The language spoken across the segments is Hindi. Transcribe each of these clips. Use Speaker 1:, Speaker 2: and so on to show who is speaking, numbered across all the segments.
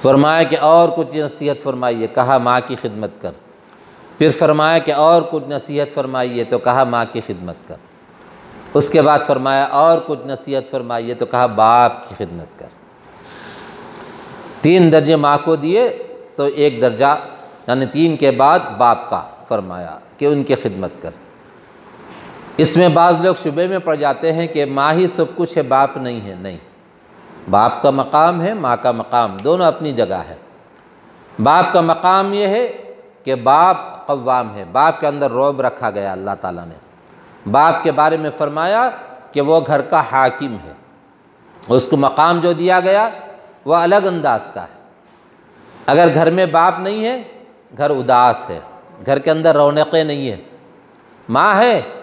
Speaker 1: फरमाया कि और कुछ नसीहत फरमाइए, कहा माँ की खिदमत कर। फिर फरमाया कि और कुछ नसीहत फरमाइए, तो कहा माँ की खिदमत कर। उसके बाद फरमाया और कुछ नसीहत फरमाइए, तो कहा बाप की खिदमत कर। 3 दर्जे माँ को दिए, तो 1 दर्जा यानी 3 के बाद बाप का फरमाया कि उनकी खिदमत कर। इसमें बाज़ लोग शुबे में पड़ जाते हैं कि माँ ही सब कुछ है, बाप नहीं है। नहीं, बाप का मकाम है, माँ का मकाम, दोनों अपनी जगह है। बाप का मकाम ये है कि बाप क़व्वाम है, बाप के अंदर रौब रखा गया। अल्लाह ताला ने बाप के बारे में फ़रमाया कि वो घर का हाकिम है। उसको मकाम जो दिया गया वो अलग अंदाज का है। अगर घर में बाप नहीं है, घर उदास है, घर के अंदर रौनकें नहीं है। माँ है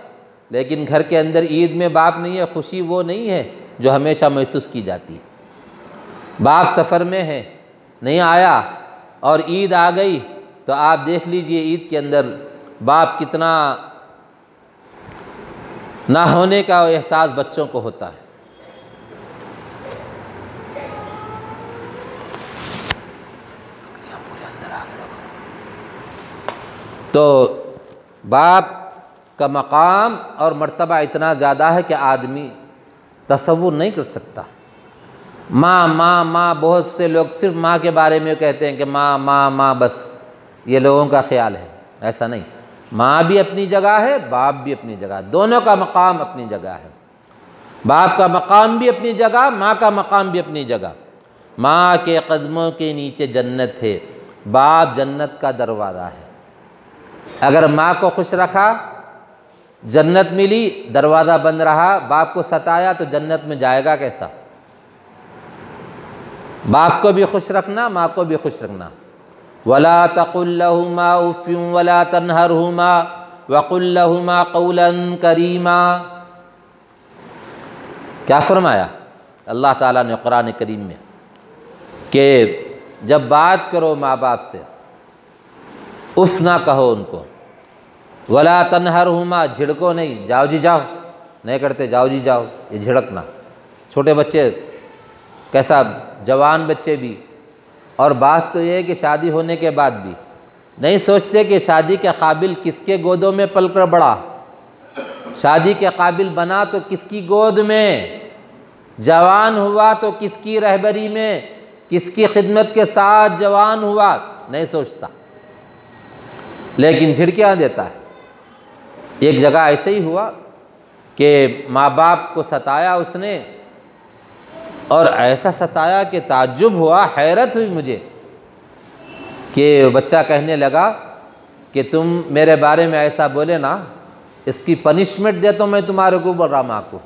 Speaker 1: लेकिन घर के अंदर ईद में बाप नहीं है, खुशी वो नहीं है जो हमेशा महसूस की जाती है। बाप सफ़र में है, नहीं आया, और ईद आ गई, तो आप देख लीजिए ईद के अंदर बाप कितना ना होने का एहसास बच्चों को होता है। तो बाप का मकाम और मर्तबा इतना ज़्यादा है कि आदमी तसव्वुर नहीं कर सकता। माँ माँ माँ, बहुत से लोग सिर्फ माँ के बारे में कहते हैं कि माँ माँ माँ, बस ये लोगों का ख्याल है। ऐसा नहीं, माँ भी अपनी जगह है, बाप भी अपनी जगह, दोनों का मकाम अपनी जगह है। बाप का मकाम भी अपनी जगह, माँ का मकाम भी अपनी जगह। माँ के कदमों के नीचे जन्नत है, बाप जन्नत का दरवाज़ा है। अगर माँ को खुश रखा, जन्नत मिली, दरवाज़ा बंद रहा, बाप को सताया, तो जन्नत में जाएगा कैसा? बाप को भी खुश रखना, माँ को भी खुश रखना। वला तकुल लहुमा उफ़्फ़िन वला तनहरहुमा वकुल लहुमा क़ौलन करीमा। क्या फरमाया अल्लाह ताला ने कुरान करीम में कि जब बात करो माँ बाप से, उफ़ ना कहो उनको, वला तनहरहुमा, झिड़को नहीं, जाओ जी जाओ, नहीं करते जाओ जी जाओ, ये झिड़कना। छोटे बच्चे कैसा, जवान बच्चे भी, और बात तो ये है कि शादी होने के बाद भी नहीं सोचते कि शादी के काबिल किसके गोदों में पलकर बड़ा, शादी के काबिल बना तो किसकी गोद में, जवान हुआ तो किसकी रहबरी में, किसकी खिदमत के साथ जवान हुआ, नहीं सोचता, लेकिन झिड़कियाँ देता है। एक जगह ऐसे ही हुआ कि माँ बाप को सताया उसने, और ऐसा सताया कि ताज्जुब हुआ, हैरत हुई मुझे कि बच्चा कहने लगा कि तुम मेरे बारे में ऐसा बोले ना, इसकी पनिशमेंट दे तो मैं तुम्हारे को बोल रहा माँ को।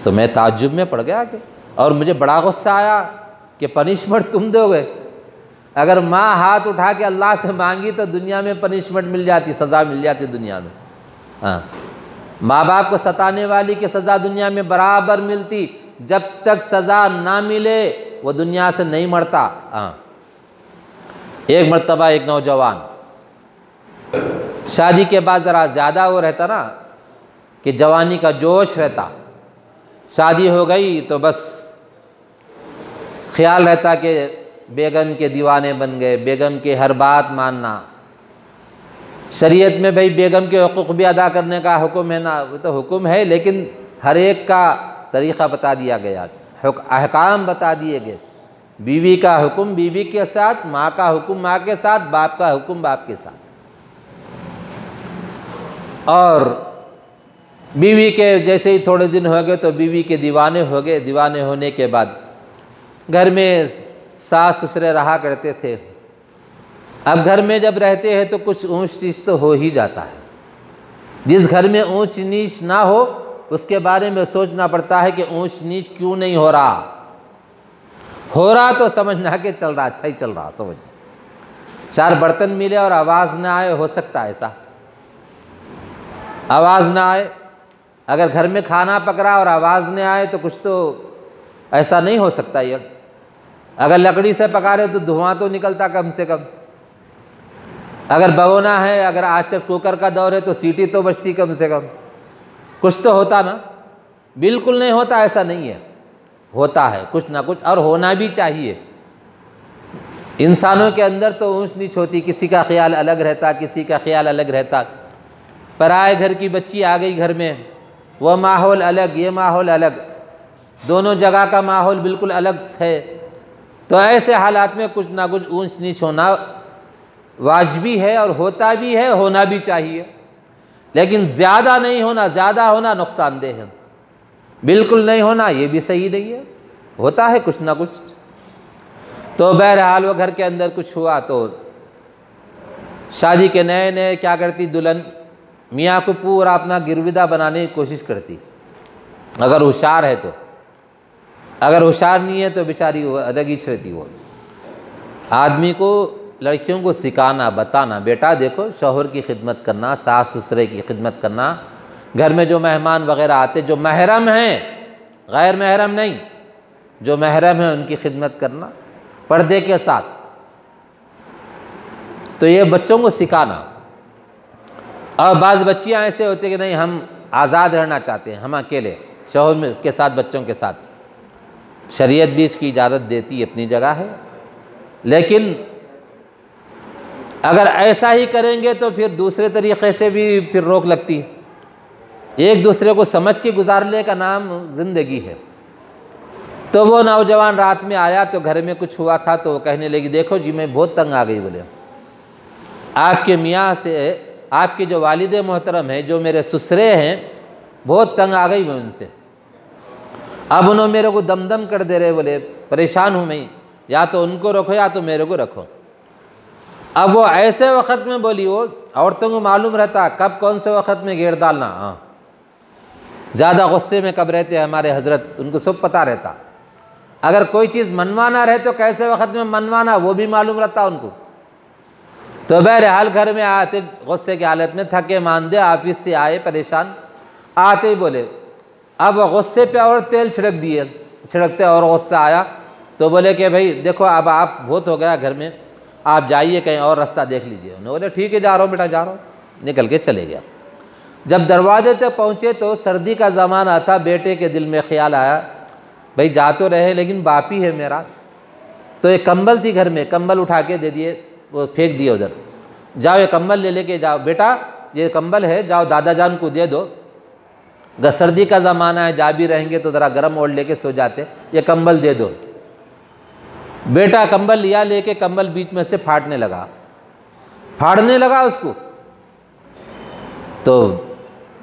Speaker 1: तो मैं ताज्जुब में पड़ गया कि, और मुझे बड़ा गुस्सा आया कि पनिशमेंट तुम दोगे। अगर माँ हाथ उठा के अल्लाह से मांगी तो दुनिया में पनिशमेंट मिल जाती, सज़ा मिल जाती दुनिया में। हाँ, माँ बाप को सताने वाली की सज़ा दुनिया में बराबर मिलती, जब तक सज़ा ना मिले वो दुनिया से नहीं मरता। हाँ, एक मर्तबा एक नौजवान शादी के बाद ज़रा ज़्यादा वो रहता ना कि जवानी का जोश रहता, शादी हो गई तो बस ख्याल रहता कि बेगम के दीवाने बन गए, बेगम के हर बात मानना। शरीयत में भाई बेगम के हुकूक़ भी अदा करने का हुक्म है ना, वो तो हुक्म है, लेकिन हर एक का तरीक़ा बता दिया गया, अहकाम बता दिए गए। बीवी का हुक्म बीवी के साथ, माँ का हुक्म माँ के साथ, बाप का हुक्म बाप के साथ। और बीवी के जैसे ही थोड़े दिन हो गए तो बीवी के दीवाने हो गए। दीवाने होने के बाद घर में सास ससुरे रहा करते थे। अब घर में जब रहते हैं तो कुछ ऊंच नीच तो हो ही जाता है। जिस घर में ऊंच नीच ना हो उसके बारे में सोचना पड़ता है कि ऊंच नीच क्यों नहीं हो रहा। हो रहा तो समझना कि चल रहा, अच्छा ही चल रहा, समझ। 4 बर्तन मिले और आवाज़ ना आए, हो सकता है ऐसा? आवाज़ ना आए, अगर घर में खाना पक रहा और आवाज़ नहीं आए तो कुछ तो ऐसा नहीं हो सकता। ये अगर लकड़ी से पका रहे तो धुआं तो निकलता कम से कम। अगर भगोना है, अगर आजकल कुकर का दौर है तो सीटी तो बजती कम से कम, कुछ तो होता ना। बिल्कुल नहीं होता ऐसा नहीं है, होता है कुछ ना कुछ, और होना भी चाहिए। इंसानों के अंदर तो ऊंच नीच होती, किसी का ख्याल अलग रहता, किसी का ख्याल अलग रहता। पराए घर की बच्ची आ गई घर में, वह माहौल अलग, ये माहौल अलग, दोनों जगह का माहौल बिल्कुल अलग है। तो ऐसे हालात में कुछ ना कुछ ऊंच नीच होना वाजिबी है और होता भी है, होना भी चाहिए, लेकिन ज़्यादा नहीं होना। ज़्यादा होना नुकसानदेह है, बिल्कुल नहीं होना ये भी सही नहीं है, होता है कुछ ना कुछ। तो बहरहाल वो घर के अंदर कुछ हुआ तो शादी के नए नए क्या करती दुल्हन, मियाँ को पूरा अपना गिरविदा बनाने की कोशिश करती, अगर होशियार है तो। अगर होशियार नहीं है तो बेचारी वो अलग ही रहती। वो आदमी को, लड़कियों को सिखाना, बताना, बेटा देखो शौहर की खिदमत करना, सास ससुरे की खिदमत करना, घर में जो मेहमान वगैरह आते, जो महरम हैं, गैर महरम नहीं, जो महरम हैं उनकी खिदमत करना पर्दे के साथ। तो ये बच्चों को सिखाना। और बाज़ बच्चियाँ ऐसे होते कि नहीं हम आज़ाद रहना चाहते हैं, हम अकेले शौहर के साथ, बच्चों के साथ। शरीयत भी इसकी इजाज़त देती, अपनी जगह है, लेकिन अगर ऐसा ही करेंगे तो फिर दूसरे तरीक़े से भी फिर रोक लगती है। एक दूसरे को समझ के गुजारने का नाम ज़िंदगी है। तो वो नौजवान रात में आया तो घर में कुछ हुआ था, तो वो कहने लगी देखो जी मैं बहुत तंग आ गई। बोले आपके मियाँ से, आपके जो वालिद मोहतरम हैं, जो मेरे ससुरे हैं, बहुत तंग आ गई मैं उनसे। अब उन्होंने मेरे को दम कर दे रहे, बोले परेशान हूँ मैं, या तो उनको रखो या तो मेरे को रखो। अब वो ऐसे वक्त में बोली, वो औरतों को मालूम रहता कब कौन से वक्त में घेर डालना। हाँ, ज़्यादा गुस्से में कब रहते हमारे हजरत, उनको सब पता रहता। अगर कोई चीज़ मनवाना रहे तो कैसे वक्त में मनवाना वो भी मालूम रहता उनको। तो बहरहाल घर में आते गुस्से की हालत में, थके मांदे ऑफिस से आए परेशान, आते ही बोले, अब गुस्से पे और तेल छिड़क दिए, छिड़कते और गुस्सा आया तो बोले कि भाई देखो अब आप बहुत हो गया घर में, आप जाइए कहीं और रास्ता देख लीजिए। उन्होंने बोले ठीक है जा रहा हूँ बेटा, जा रहा हूँ, निकल के चले गया। जब दरवाजे तक पहुँचे तो सर्दी का ज़माना था। बेटे के दिल में ख्याल आया भाई जा तो रहे लेकिन बाप ही है मेरा। तो एक कंबल थी घर में, कंबल उठा के दे दिए, वो फेंक दिए उधर, जाओ ये कंबल ले लेके जाओ, बेटा ये कंबल है, जाओ दादा जान को दे दो, सर्दी का ज़माना है, जा भी रहेंगे तो ज़रा गर्म ओढ़ लेके सो जाते, ये कंबल दे दो। बेटा कंबल लिया, लेके कंबल बीच में से फाड़ने लगा उसको। तो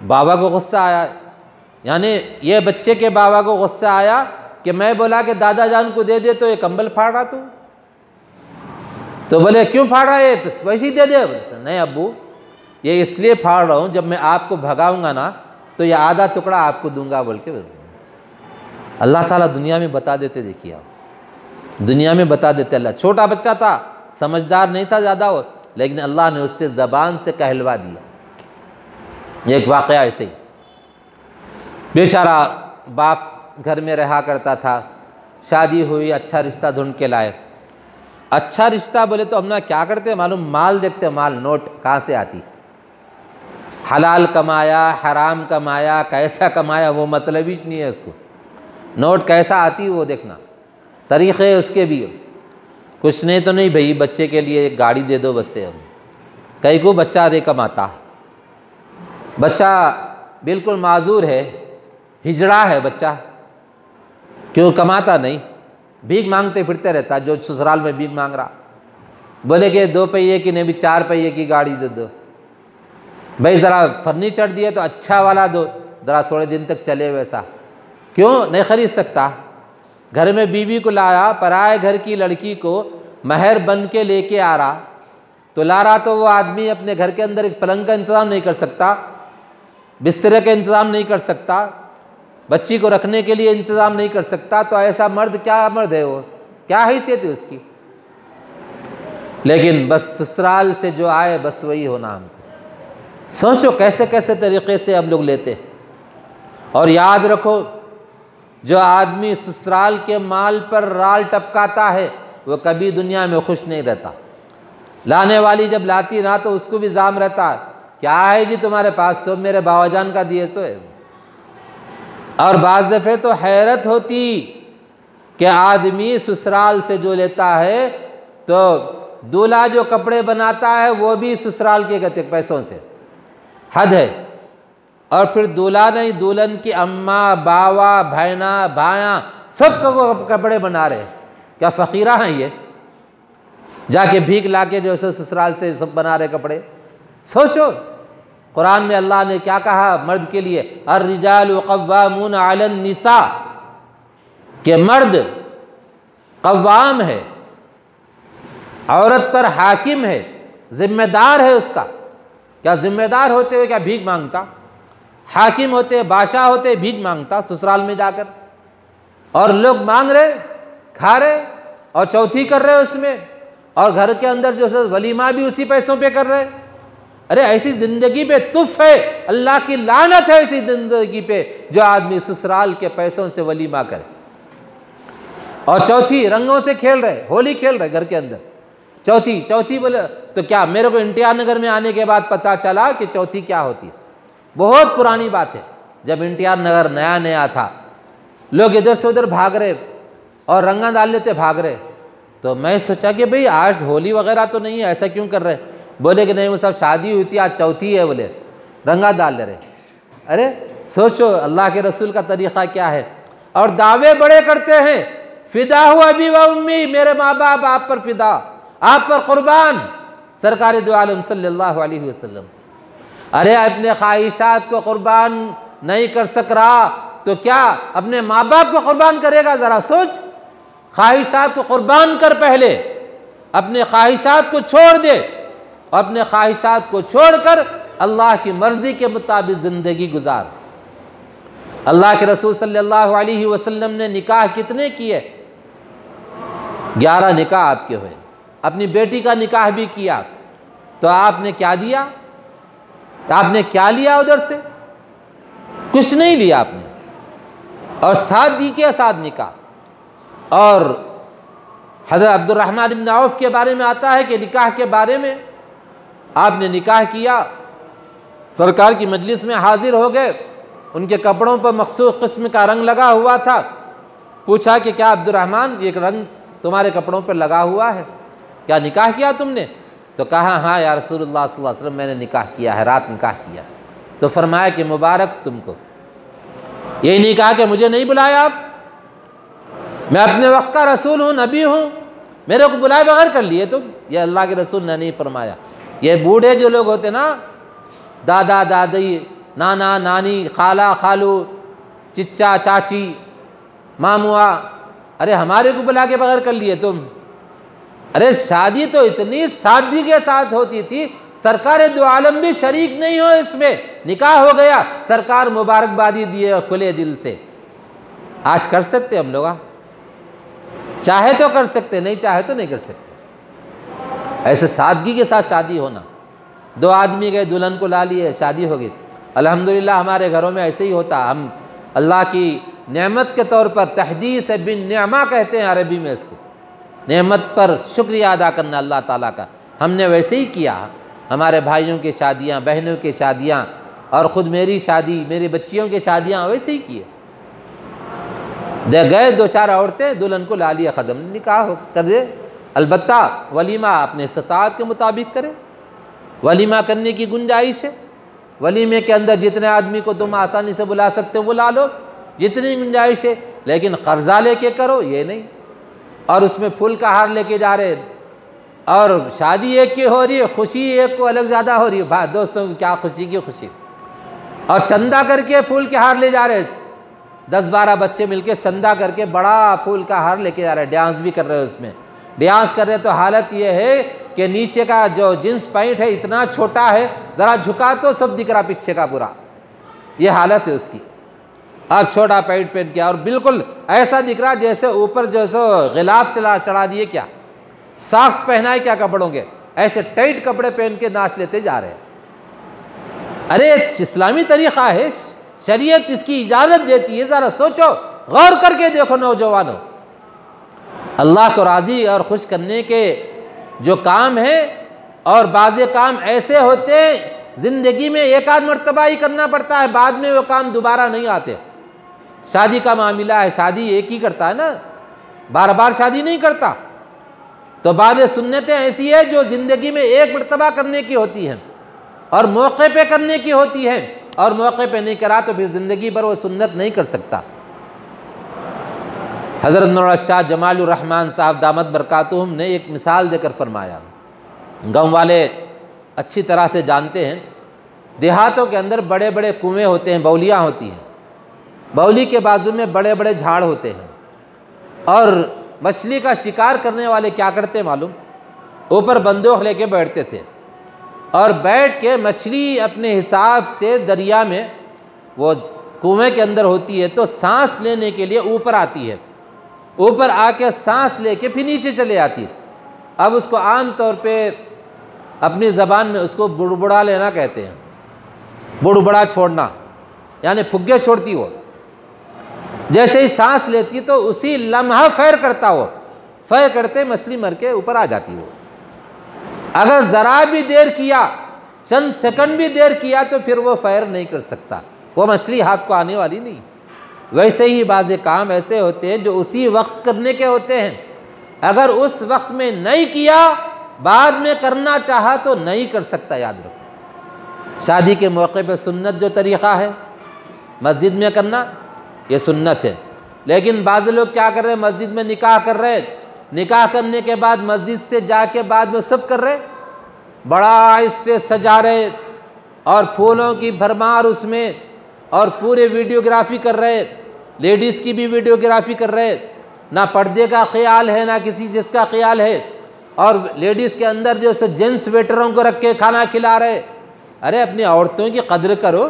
Speaker 1: बाबा को गुस्सा आया, यानी ये बच्चे के बाबा को गुस्सा आया कि मैं बोला कि दादा जान को दे दे तो ये कंबल फाड़ रहा तू। तो बोले क्यों फाड़ रहा है, वैसे ही दे दे। नहीं अब्बू, ये इसलिए फाड़ रहा हूँ जब मैं आपको भगाऊंगा ना तो ये आधा टुकड़ा आपको दूंगा बोल के। अल्लाह ताला दुनिया में बता देते, देखिए आप, दुनिया में बता देते अल्लाह। छोटा बच्चा था, समझदार नहीं था ज़्यादा वो, लेकिन अल्लाह ने उससे ज़बान से कहलवा दिया। एक वाक़या ऐसे ही, बेचारा बाप घर में रहा करता था, शादी हुई, अच्छा रिश्ता ढूंढ के लाए। अच्छा रिश्ता बोले तो हम ना क्या करते मालूम, माल देखते, माल नोट कहाँ से आती, हलाल कमाया हराम कमाया, कैसा कमाया वो मतलब ही नहीं है उसको, नोट कैसा आती वो देखना, तरीक़े उसके भी। कुछ नहीं तो नहीं भाई बच्चे के लिए एक गाड़ी दे दो बस से। हम कई को बच्चा दे कमाता, बच्चा बिल्कुल माजूर है, हिजड़ा है बच्चा, क्यों कमाता नहीं, भीख मांगते फिरते रहता, जो ससुराल में भीख मांग रहा। बोले कि 2 पहिए की नहीं भी 4 पहिए की गाड़ी दे दो भाई, ज़रा फर्नीचर दिए तो अच्छा वाला दो, ज़रा थोड़े दिन तक चले वैसा। क्यों नहीं खरीद सकता, घर में बीवी को लाया, पराए घर की लड़की को महर बन के लेके आ रहा, तो ला रहा तो वो आदमी अपने घर के अंदर एक पलंग का इंतज़ाम नहीं कर सकता, बिस्तरे का इंतज़ाम नहीं कर सकता, बच्ची को रखने के लिए इंतज़ाम नहीं कर सकता। तो ऐसा मर्द क्या मर्द है वो, क्या हैसियत है उसकी। लेकिन बस ससुराल से जो आए बस वही होना हमको। सोचो कैसे कैसे तरीक़े से हम लोग लेते। और याद रखो, जो आदमी ससुराल के माल पर राल टपकाता है वो कभी दुनिया में खुश नहीं रहता। लाने वाली जब लाती ना तो उसको भी जाम रहता है, क्या है जी तुम्हारे पास, सब मेरे बावाजान का दिए सो है। और बाज़ दफ़े तो हैरत होती कि आदमी ससुराल से जो लेता है तो दूल्हा जो कपड़े बनाता है वो भी ससुराल के पैसों से, हद है। और फिर दूल्हा नहीं, दुल्हन की अम्मा, बावा, भाईना, भाया सब कपड़े बना रहे। क्या फ़कीरा हैं ये? जाके भीख लाके जो है ससुराल से सब बना रहे कपड़े। सोचो कुरान में अल्लाह ने क्या कहा मर्द के लिए, अर्रिजालु क़व्वामून अलन निसा, कि मर्द कव्वाम है, औरत पर हाकिम है, जिम्मेदार है उसका। क्या जिम्मेदार होते हुए क्या भीख मांगता? हाकिम होते, बादशाह होते, भीख मांगता ससुराल में जाकर। और लोग मांग रहे, खा रहे और चौथी कर रहे उसमें, और घर के अंदर जो है वलीमा भी उसी पैसों पे कर रहे। अरे ऐसी ज़िंदगी पे तुफ है, अल्लाह की लानत है ऐसी ज़िंदगी पे जो आदमी ससुराल के पैसों से वलीमा करे। और चौथी रंगों से खेल रहे, होली खेल रहे घर के अंदर। चौथी बोले तो क्या, मेरे को एनटीआर नगर में आने के बाद पता चला कि चौथी क्या होती है। बहुत पुरानी बात है, जब एनटीआर नगर नया नया था, लोग इधर से उधर भाग रहे और रंगा डाल लेते भाग रहे। तो मैं सोचा कि भाई आज होली वगैरह तो नहीं है, ऐसा क्यों कर रहे? बोले कि नहीं वो सब शादी हुई थी, आज चौथी है, बोले रंगा डाल ले रहे। अरे सोचो अल्लाह के रसूल का तरीक़ा क्या है। और दावे बड़े करते हैं, फ़िदा हुआ अबी व उम्मी, मेरे माँ बाप आप पर फ़िदा, आप पर कुर्बान, सरकार दो आलम सल्लल्लाहु अलैहि वसल्लम। अरे अपने ख्वाहिशात को कुर्बान नहीं कर सक रहा तो क्या अपने माँ बाप को कुर्बान करेगा? ज़रा सोच। ख्वाहिशात को कुर्बान कर, पहले अपने ख्वाहिशात को छोड़ दे, और अपने ख्वाहिशात को छोड़कर अल्लाह की मर्ज़ी के मुताबिक ज़िंदगी गुजार। अल्लाह के रसूल सल्लल्लाहु अलैहि वसल्लम ने निकाह कितने किए? 11 निकाह आपके हुए। अपनी बेटी का निकाह भी किया, तो आपने क्या दिया? आपने क्या लिया उधर से? कुछ नहीं लिया आपने। और शादी के साथ निकाह। और हज़रत अब्दुर्रहमान इब्न औफ के बारे में आता है कि निकाह के बारे में आपने निकाह किया, सरकार की मजलिस में हाजिर हो गए, उनके कपड़ों पर मखसूस किस्म का रंग लगा हुआ था। पूछा कि क्या अब्दुर्रहमान ये रंग तुम्हारे कपड़ों पर लगा हुआ है, क्या निकाह किया तुमने? तो कहा हाँ या रसूलुल्लाह सल्लल्लाहु अलैहि वसल्लम, मैंने निकाह किया है, रात निकाह किया। तो फरमाया कि मुबारक तुमको, यही नहीं कहा कि मुझे नहीं बुलाया आप, मैं अपने वक्त का रसूल हूँ, नबी हूँ, मेरे को बुलाए बगैर कर लिए तुम। ये अल्लाह के रसूल ने नहीं फरमाया। ये बूढ़े जो लोग होते ना, दादा दादी, नाना नानी, खाला खालू, चिच्चा चाची, मामुआ, अरे हमारे को बुला के बगैर कर लिए तुम। अरे शादी तो इतनी सादगी के साथ होती थी, सरकार दो आलम भी शरीक नहीं हो इसमें, निकाह हो गया, सरकार मुबारकबादी दिए खुले दिल से। आज कर सकते हम लोग? चाहे तो कर सकते, नहीं चाहे तो नहीं कर सकते। ऐसे सादगी के साथ शादी होना। 2 आदमी गए, दुल्हन को ला लिए, शादी हो गई। अल्हम्दुलिल्लाह हमारे घरों में ऐसे ही होता। हम अल्लाह की नेमत के तौर पर तहदीस बिन निअमा कहते हैं अरबी में इसको, नेमत पर शुक्रिया अदा करना अल्लाह ताला का। हमने वैसे ही किया। हमारे भाइयों की शादियाँ, बहनों की शादियाँ, और ख़ुद मेरी शादी, मेरी बच्चियों की शादियाँ वैसे ही किए। गए 2-4 औरतें, दुल्हन को ला लिया, ख़त्म, निकाह कर दे। अलबत्ता वलीमा अपने इस्तात के मुताबिक करे। वलीमा करने की गुंजाइश है। वलीमे के अंदर जितने आदमी को तुम आसानी से बुला सकते हो बुला लो, जितनी गुंजाइश है, लेकिन कर्जा लेके करो ये नहीं। और उसमें फूल का हार लेके जा रहे, और शादी एक की हो रही है, खुशी एक को अलग ज़्यादा हो रही है। भाई दोस्तों की क्या खुशी की खुशी, और चंदा करके फूल के हार ले जा रहे। 10-12 बच्चे मिलके चंदा करके बड़ा फूल का हार लेके जा रहे हैं। डांस भी कर रहे हैं उसमें। डांस कर रहे तो हालत ये है कि नीचे का जो जींस पैंट है इतना छोटा है, ज़रा झुका तो सब दिख रहा पीछे का पूरा, ये हालत है उसकी। अब छोटा पैंट पहन के, और बिल्कुल ऐसा दिख रहा जैसे ऊपर जैसे गिलाफ चढ़ा दिए, क्या सॉक्स पहनाए क्या कपड़ों के, ऐसे टाइट कपड़े पहन के नाच लेते जा रहे हैं। अरे इस्लामी तरीक़ा है, शरीयत इसकी इजाज़त देती है। ज़रा सोचो, गौर करके देखो नौजवानों, अल्लाह को राज़ी और खुश करने के जो काम है, और बाज़े काम ऐसे होते हैं ज़िंदगी में एक आध मरतबा ही करना पड़ता है, बाद में वो काम दोबारा नहीं आते। शादी का मामला है, शादी एक ही करता है ना, बार बार शादी नहीं करता। तो बाद सुन्नतें ऐसी है जो ज़िंदगी में एक मरतबा करने की होती हैं और मौके पे करने की होती है, और मौके पे नहीं करा तो फिर ज़िंदगी भर वो सुन्नत नहीं कर सकता। हज़रत मौलाना शाह जमालुर रहमान साहब दामत बरकातुहुम ने एक मिसाल देकर फरमाया, गाँव वाले अच्छी तरह से जानते हैं, देहातों के अंदर बड़े बड़े कुएँ होते हैं, बौलियाँ होती हैं, बौली के बाजू में बड़े बड़े झाड़ होते हैं, और मछली का शिकार करने वाले क्या करते मालूम, ऊपर बंदूक लेके बैठते थे और बैठ के मछली अपने हिसाब से दरिया में, वो कुएं के अंदर होती है तो सांस लेने के लिए ऊपर आती है, ऊपर आके सांस लेके फिर नीचे चले आती है। अब उसको आम तौर पे अपनी ज़बान में उसको बुड़बुड़ा लेना कहते हैं, बुड़बुड़ा छोड़ना, यानी फुग्गे छोड़ती वो। जैसे ही सांस लेती तो उसी लम्हा फैर करता वो, फैर करते मछली मर के ऊपर आ जाती वो। अगर ज़रा भी देर किया, चंद सेकंड भी देर किया तो फिर वो फैर नहीं कर सकता, वो मछली हाथ को आने वाली नहीं। वैसे ही बाज़े काम ऐसे होते हैं जो उसी वक्त करने के होते हैं, अगर उस वक्त में नहीं किया, बाद में करना चाहा तो नहीं कर सकता। याद रखो, शादी के मौके पे सुन्नत जो तरीक़ा है मस्जिद में करना, ये सुन्नत है। लेकिन बाज़ लोग क्या कर रहे हैं, मस्जिद में निकाह कर रहे, निकाह करने के बाद मस्जिद से जाके बाद में सब कर रहे, बड़ा स्टेज सजा रहे और फूलों की भरमार उसमें, और पूरे वीडियोग्राफी कर रहे, लेडीज़ की भी वीडियोग्राफी कर रहे, ना पर्दे का ख्याल है ना किसी चीज़ का ख्याल है, और लेडीज़ के अंदर जो सो जेंट्स वेटरों को रख के खाना खिला रहे। अरे अपनी औरतों की कदर करो,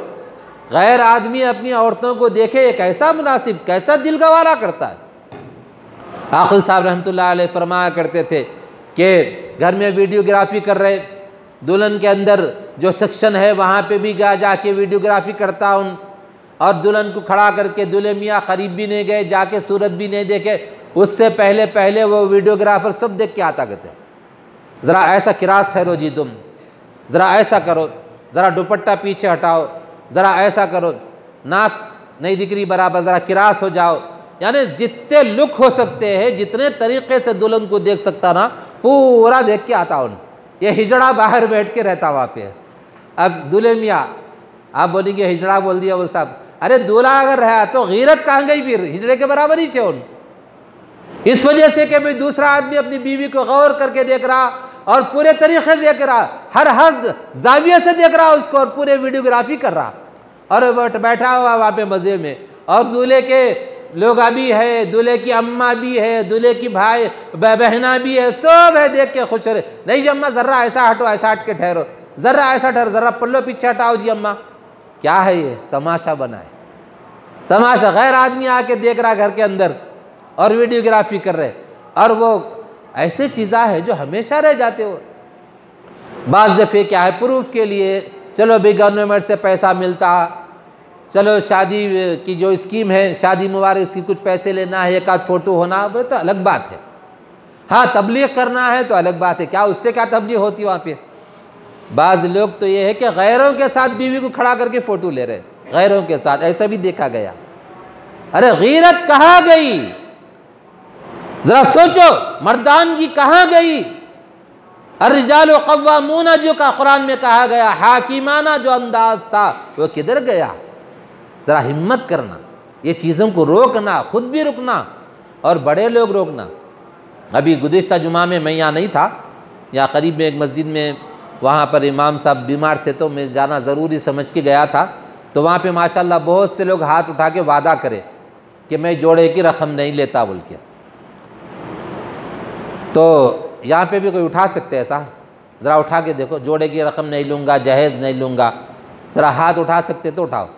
Speaker 1: गैर आदमी अपनी औरतों को देखे, ये कैसा मुनासिब, कैसा दिल गवारा करता है। आकिल साहब रहमतुल्लाह अलैह फरमाया करते थे कि घर में वीडियोग्राफी कर रहे, दुल्हन के अंदर जो सेक्शन है वहाँ पे भी जाके वीडियोग्राफी करता हूँ, और दुल्हन को खड़ा करके दूल्हे मियाँ करीब भी नहीं गए, जाके सूरत भी नहीं देखे, उससे पहले पहले वो वीडियोग्राफर सब देख के आता करते, ज़रा ऐसा किरास ठहरो जी तुम, ज़रा ऐसा करो, ज़रा दुपट्टा पीछे हटाओ, ज़रा ऐसा करो, नाक नहीं दिख रही बराबर, ज़रा किरास हो जाओ। यानी जितने लुक हो सकते हैं, जितने तरीक़े से दुल्हन को देख सकता ना, पूरा देख के आता उन। ये हिजड़ा बाहर बैठ के रहता वहाँ पे। अब दूल्हे मियाँ, आप बोलेंगे हिजड़ा बोल दिया वो साहब, अरे दूल्हा अगर रहा तो गीरत कहाँ गई, फिर हिजड़े के बराबर ही छे उन। इस वजह से कि भाई दूसरा आदमी अपनी बीवी को गौर करके देख रहा और पूरे तरीक़े से देख रहा, हर जाविये से देख रहा उसको, और पूरे वीडियोग्राफी कर रहा, और बैठा हुआ वहाँ पे मज़े में। और दूल्हे के लोग भी है, दूल्हे की अम्मा भी है, दूल्हे की भाई बहना भी है, सब है, देख के खुश रहे। नहीं जी अम्मा ज़रा ऐसा हटो, ऐसा हट के ठहरो, ज़रा ऐसा ठहरो, ज़रा पल्लो पीछे हटाओ जी अम्मा। क्या है ये, तमाशा बना है, तमाशा। गैर आदमी आके देख रहा घर के अंदर और वीडियोग्राफी कर रहे, और वो ऐसे चीज़ा है जो हमेशा रह जाते हो। बाज़ दफ़े क्या है, प्रूफ के लिए, चलो भाई गवर्नमेंट से पैसा मिलता, चलो शादी की जो स्कीम है, शादी मुबारक की कुछ पैसे लेना है, एक आध फ़ोटो होना, वो तो अलग बात है। हाँ, तबलीग करना है तो अलग बात है, क्या उससे क्या तबलीग होती है वहाँ पे। बाज़ लोग तो ये है कि गैरों के साथ बीवी को खड़ा करके फ़ोटो ले रहे, गैरों के साथ, ऐसा भी देखा गया। अरे गीरत कहाँ गई, ज़रा सोचो, मर्दानगी कहाँ गई। अर्रिजालु क़व्वामूना जो का कुरान में कहा गया, हाकिमाना जो अंदाज था वो किधर गया। ज़रा हिम्मत करना, ये चीज़ों को रोकना, ख़ुद भी रुकना और बड़े लोग रोकना। अभी गुज़िश्ता जुमा में मैं यहाँ नहीं था, यहाँ करीब में एक मस्जिद में, वहाँ पर इमाम साहब बीमार थे तो मैं जाना ज़रूरी समझ के गया था। तो वहाँ पे माशाल्लाह बहुत से लोग हाथ उठा के वादा करे कि मैं जोड़े की रकम नहीं लेता बोल के। तो यहाँ पे भी कोई उठा सकते ऐसा, ज़रा उठा के देखो, जोड़े की रकम नहीं लूँगा, जहेज़ नहीं लूँगा, ज़रा हाथ उठा सकते तो उठाओ।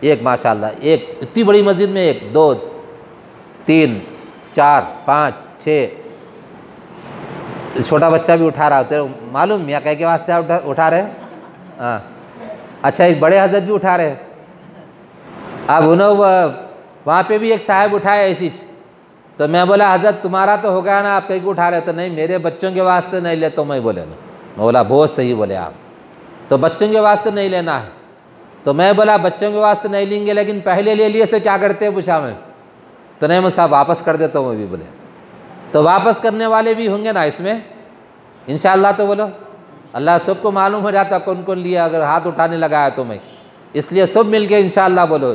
Speaker 1: एक माशाल्लाह, एक इतनी बड़ी मस्जिद में 1 2 3 4 5 6, छोटा बच्चा भी उठा रहा होता है, मालूम मियाँ कह के वास्ते उठा रहे। हाँ अच्छा, एक बड़े हजरत भी उठा रहे। अब उन्होंने वहाँ पे भी एक साहब उठाया ऐसी, तो मैं बोला हजरत तुम्हारा तो हो गया ना, आप कहीं को उठा रहे। तो नहीं, मेरे बच्चों के वास्ते नहीं ले। तो मैं बोले ना, मैं बोला बहुत सही बोले आप, तो बच्चों के वास्ते नहीं लेना है। तो मैं बोला बच्चों के वास्ते नहीं लेंगे, लेकिन पहले ले लिए से क्या करते हैं पूछा मैं। तो नहीं मैं साहब वापस कर देता हूँ मैं भी बोले। तो वापस करने वाले भी होंगे ना इसमें, इंशाअल्लाह तो बोलो। अल्लाह सबको मालूम हो जाता कौन कौन लिया, अगर हाथ उठाने लगा है तो मैं, इसलिए सब मिल के इंशाअल्लाह बोलो,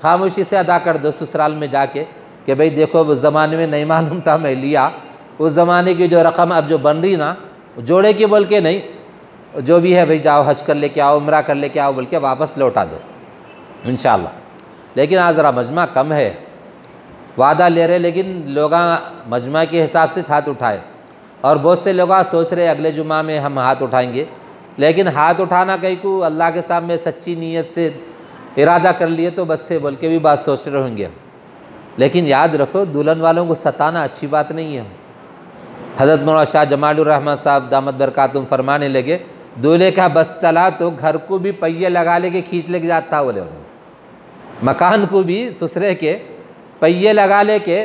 Speaker 1: खामोशी से अदा कर दो ससुराल में जाके कि भाई देखो उस ज़माने में नहीं मालूम था मैं लिया, उस ज़माने की जो रकम अब जो बन रही ना जोड़े की बोल के नहीं, जो भी है भाई जाओ हज कर लेके आओ, उम्रा कर लेके आओ बोल के वापस लौटा दो इंशाअल्लाह। लेकिन आज ज़रा मजमा कम है, वादा ले रहे लेकिन लोग मजमा के हिसाब से हाथ उठाए, और बहुत से लोग सोच रहे अगले जुमा में हम हाथ उठाएंगे, लेकिन हाथ उठाना कहीं को अल्लाह के सामने सच्ची नीयत से इरादा कर लिए तो बस से बोल के भी बात सोच रहे होंगे। लेकिन याद रखो दुल्हन वालों को सताना अच्छी बात नहीं है। हज़रत मौलाना शाह जमालुर रहमान साहब दामत बरकातुम फरमाने लगे, दूल्हे का बस चला तो घर को भी पहिए लगा लेके खींच लेके जाता, बोले मकान को भी ससुरे के पहिए लगा लेके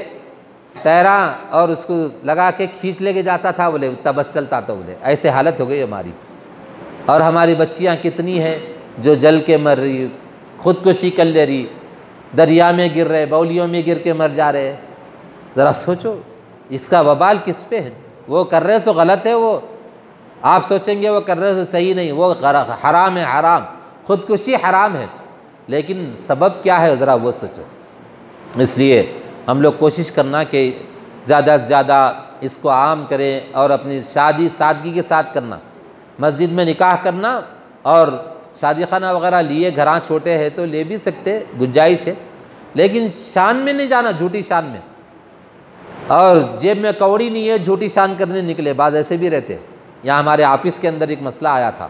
Speaker 1: तैरा और उसको लगा के खींच लेके जाता था, बोले उतना बस चलता था, बोले ऐसे हालत हो गई हमारी। और हमारी बच्चियां कितनी हैं जो जल के मर रही, खुदकुशी कर ले रही, दरिया में गिर रहे, बौलियों में गिर के मर जा रहे। ज़रा सोचो इसका वबाल किस पे है। वो कर रहे सो गलत है, वो आप सोचेंगे वो कर रहे सो सही नहीं, वो हराम है, हराम, खुदकुशी हराम है, लेकिन सबब क्या है ज़रा वो सोचो। इसलिए हम लोग कोशिश करना कि ज़्यादा से ज़्यादा इसको आम करें और अपनी शादी सादगी के साथ करना, मस्जिद में निकाह करना, और शादी खाना वगैरह लिए घरां छोटे हैं तो ले भी सकते, गुंजाइश है, लेकिन शान में नहीं जाना, झूठी शान में, और जेब में कौड़ी नहीं है झूठी शान करने निकले, बाज़ ऐसे भी रहते। यहाँ हमारे ऑफिस के अंदर एक मसला आया था,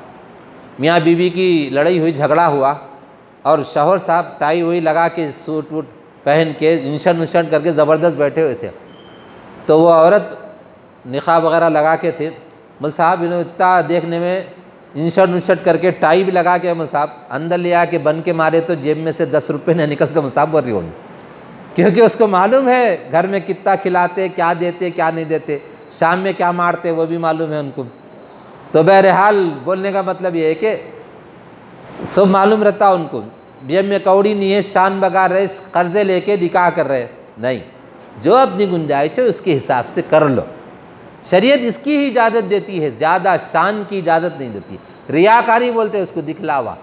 Speaker 1: मियाँ बीवी की लड़ाई हुई, झगड़ा हुआ, और शौहर साहब टाई हुई लगा के सूट वूट पहन के इंशन उशन करके ज़बरदस्त बैठे हुए थे, तो वो औरत निकाब वगैरह लगा के थे। मल साहब इन्होंने इतना देखने में इंशन उशन करके टाई भी लगा के मल साहब अंदर ले आके बन के मारे तो जेब में से 10 रुपये नहीं निकल के मल साहब बोल रही होंगी, क्योंकि उसको मालूम है घर में कितना खिलाते, क्या देते, क्या नहीं देते, शाम में क्या मारते वो भी मालूम है उनको। तो बहरहाल बोलने का मतलब ये है कि सब मालूम रहता उनको, जेब में कौड़ी नहीं है, शान बगा रहे, कर्जे लेके निकाह कर रहे, नहीं, जो अपनी गुंजाइश है उसके हिसाब से कर लो। शरीयत इसकी ही इजाज़त देती है, ज़्यादा शान की इजाज़त नहीं देती, रियाकारी बोलते हैं उसको, दिखलावा।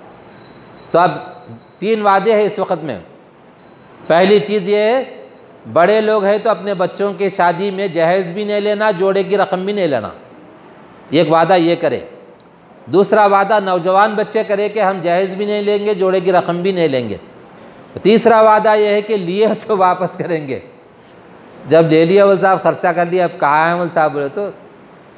Speaker 1: तो अब 3 वादे हैं इस वक्त में। पहली चीज़ ये है, बड़े लोग हैं तो अपने बच्चों के शादी में जहेज़ भी नहीं लेना, जोड़े की रकम भी नहीं लेना, एक वादा ये करे। दूसरा वादा नौजवान बच्चे करे कि हम जहेज़ भी नहीं लेंगे, जोड़े की रकम भी नहीं लेंगे। तीसरा वादा यह है कि लिए सो वापस करेंगे, जब ले लिया बोल साहब खर्चा कर लिया, अब कहाँ है बोल साहब, बोले तो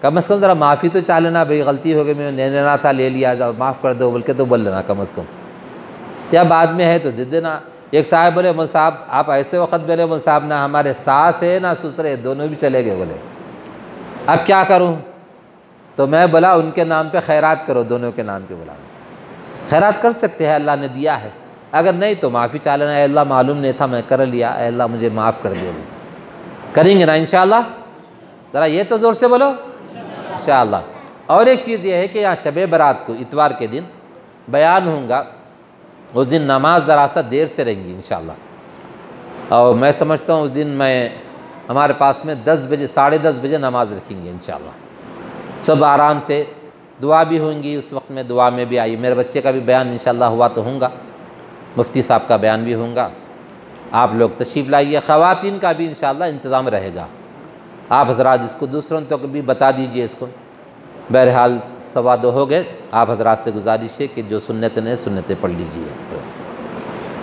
Speaker 1: कम से कम ज़रा माफ़ी तो चाह लेना, भाई गलती हो गई, मैं ले लेना था, ले लिया, जाओ माफ़ कर दो बोल के तो बोल लेना कम से कम, या बाद में है तो दे देना। एक साहब बोले बोल साहब आप ऐसे वक्त बोले बोल साहब ना हमारे सास है ना ससुरे, दोनों भी चले गए, बोले अब क्या करूँ। तो मैं बोला उनके नाम पे खैरात करो, दोनों के नाम पे बोला खैरात कर सकते हैं, अल्लाह ने दिया है, अगर नहीं तो माफ़ी चाह लेना, अल्लाह मालूम नहीं था मैं कर लिया, अल्लाह मुझे माफ़ कर दिया, करेंगे ना इंशाअल्लाह। ज़रा ये तो ज़ोर से बोलो इंशाअल्लाह। और एक चीज़ ये है कि यहाँ शब बारात को इतवार के दिन बयान होगा, उस दिन नमाज ज़रा सा देर से रहेंगी इंशाअल्लाह, और मैं समझता हूँ उस दिन हमारे पास में 10 बजे 10:30 बजे नमाज रखेंगे इंशाअल्लाह। सब आराम से दुआ भी होंगी, उस वक्त में दुआ में भी आई, मेरे बच्चे का भी बयान इंशाअल्लाह हुआ तो होगा, मुफ्ती साहब का बयान भी होगा, आप लोग तशरीफ़ लाइए, ख़वातीन का भी इंशाअल्लाह इंतज़ाम रहेगा। आप हज़रात इसको दूसरों तक भी बता दीजिए इसको। बहरहाल 2:15 हो गए, आप हज़रात से गुजारिश है कि जो सुन्नतें हैं सुन्नतें पढ़ लीजिए।